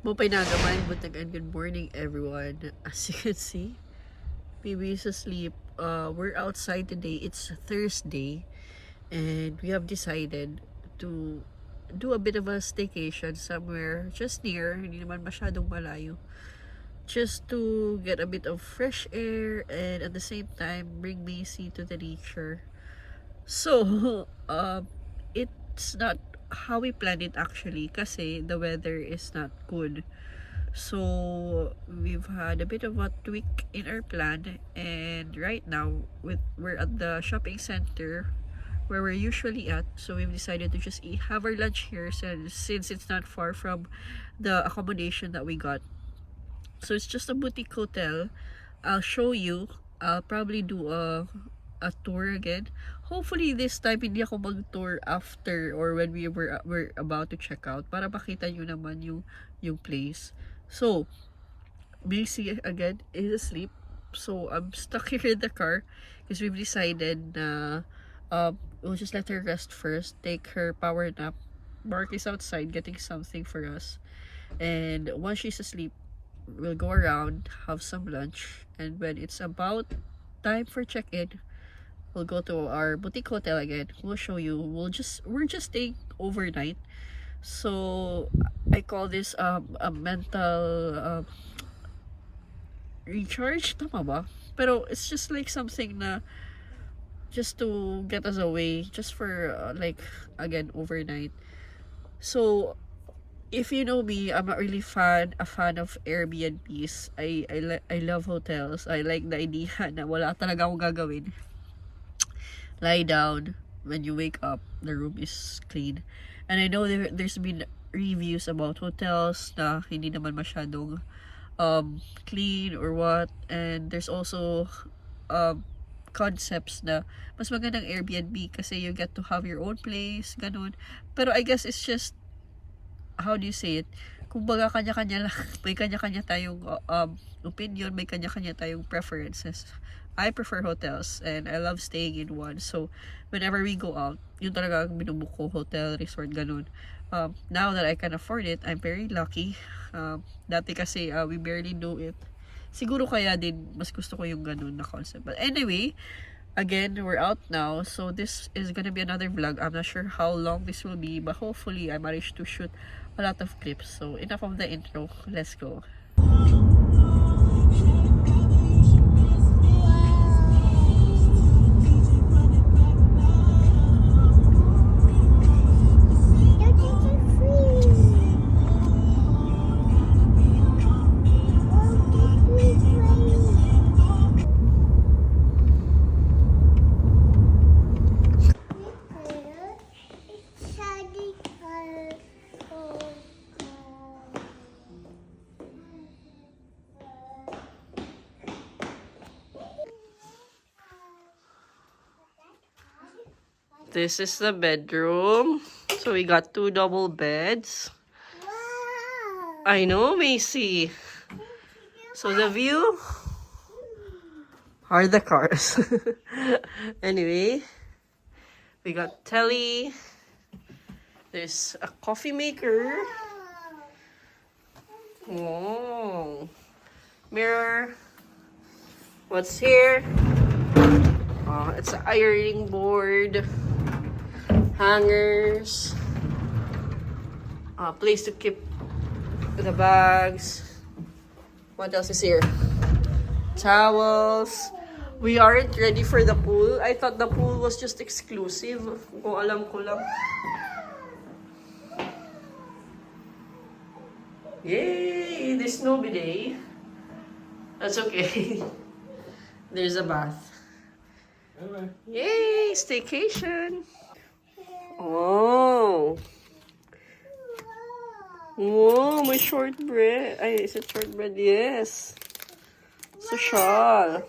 Mopay nagamay, buntag and good morning everyone. As you can see, baby is asleep. We're outside today. It's Thursday and we have decided to do a bit of a staycation somewhere just near, hindi naman masyadong malayo. Just to get a bit of fresh air and at the same time bring Macy to the nature. So, it's not how we planned it actually kasi the weather is not good. So we've had a bit of a tweak in our plan, and right now we're at the shopping center where we're usually at. So we've decided to just have our lunch here since it's not far from the accommodation that we got. So it's just a boutique hotel. I'll show you. I'll probably do a tour again. Hopefully this time hindi ako mag-tour after or when we're about to check out para makita nyo naman yung place. So Macy again is asleep, so I'm stuck here in the car because we've decided na we'll just let her rest first, take her power nap. Mark is outside getting something for us, and once she's asleep we'll go around, have some lunch, and when it's about time for check-in, we'll go to our boutique hotel again. We'll show you. We're just staying overnight. So I call this a mental recharge, tama ba? Pero it's just like something na just to get us away, just for like again overnight. So if you know me, I'm not really a fan of Airbnbs. I love hotels. I like the idea na wala talaga akong gagawin. Lie down, when you wake up the room is clean. And I know there's been reviews about hotels na hindi naman masyadong clean or what, and there's also concepts na mas magandang Airbnb kasi you get to have your own place, ganun. Pero I guess it's just, how do you say it, kung baga kanya-kanya lang, may kanya-kanya tayong opinion, may kanya-kanya tayong preferences. I prefer hotels and I love staying in one. So whenever we go out, yun talaga ang binubook ko, hotel, resort, ganun. Now that I can afford it, I'm very lucky. Dati kasi we barely do it. Siguro kaya din mas gusto ko yung ganun na concept. But anyway, again, we're out now. So this is gonna be another vlog. I'm not sure how long this will be, but hopefully I managed to shoot a lot of clips. So enough of the intro. Let's go. This is the bedroom. So we got 2 double beds. Wow. I know, Macy. So the view are the cars. Anyway, we got telly. There's a coffee maker. Whoa. Mirror. What's here? Oh, it's an ironing board. Hangers, place to keep the bags. What else is here? Towels. We aren't ready for the pool. I thought the pool was just exclusive. Kung alam ko lang. Yay! There's no bidet. That's okay. There's a bath. Yay! Staycation. Oh. Whoa, my shortbread. Ay, is it shortbread? Yes. Social.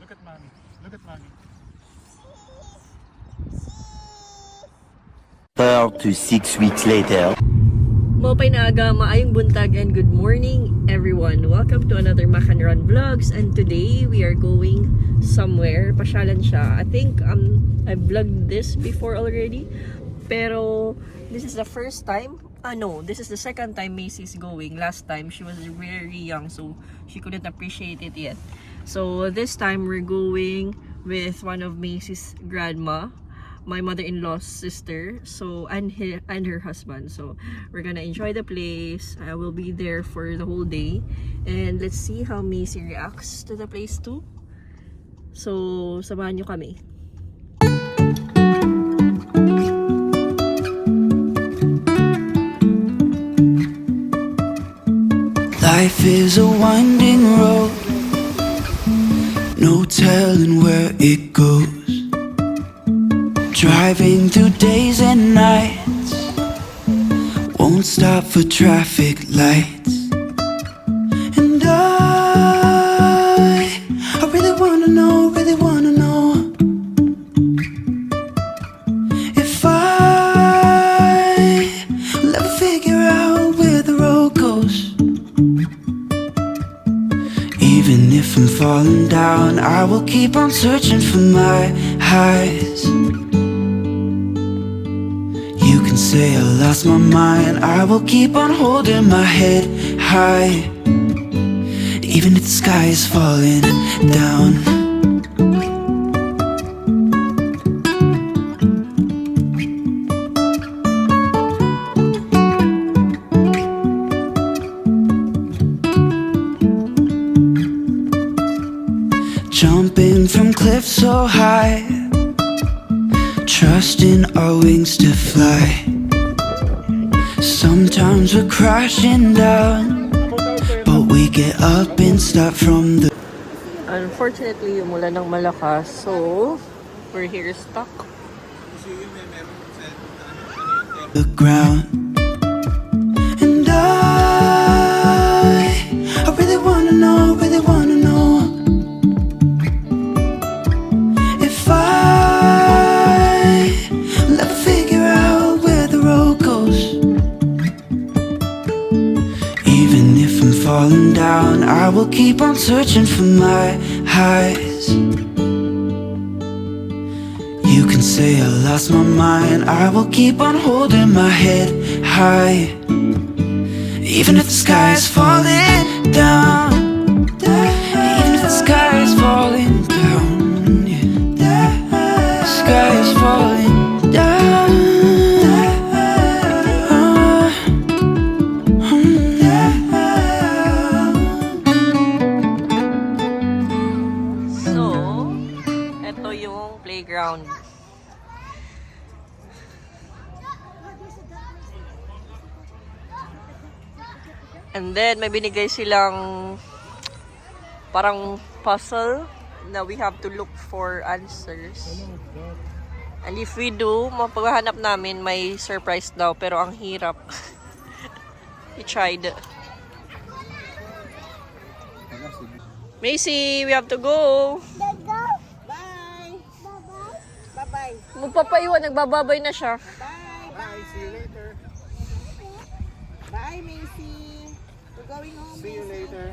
Look at mommy. Look at mommy. 4 to 6 weeks later. Mopay na aga, maayong buntag and good morning everyone, welcome to another Mac and Run Vlogs, and today we are going somewhere. Pasyalan siya. I think I vlogged this before already, pero this is the first time. No, this is the second time Macy's going. Last time she was very young, so she couldn't appreciate it yet. So this time we're going with one of Macy's grandma, my mother-in-law's sister, so and her husband. So we're gonna enjoy the place. I will be there for the whole day, and let's see how Macy reacts to the place too. So samahan nyo kami. Life is a winding road, no telling where it goes. Driving through days and nights, won't stop for traffic lights. And I really wanna know if I'll ever figure out where the road goes. Even if I'm falling down, I will keep on searching for my highs. You can say I lost my mind, I will keep on holding my head high. Even if the sky is falling down. Jumping from cliffs so high, trusting our wings to fly. Sometimes we're crashing down, but we get up and start from the Unfortunately, umulan ng malakas, so we're here stuck. ground. And I really wanna know if I'll ever figure out where the road goes. Even if I'm falling down, I will keep on searching for my highs. You can say I lost my mind, I will keep on holding my head high. Even if the sky is falling down, even if the sky is falling down, yeah. The sky is falling down. So, eto yung playground. And then, may binigay silang parang puzzle na we have to look for answers. And if we do, mapaghanap namin, may surprise daw. Pero ang hirap. We tried. Macy, we have to go. Let's go. Bye. Bye-bye. Bye-bye. Magpapaiwan, nagbababay na siya. Bye. Bye, see you later. Bye, Macy. We're going home. See you later.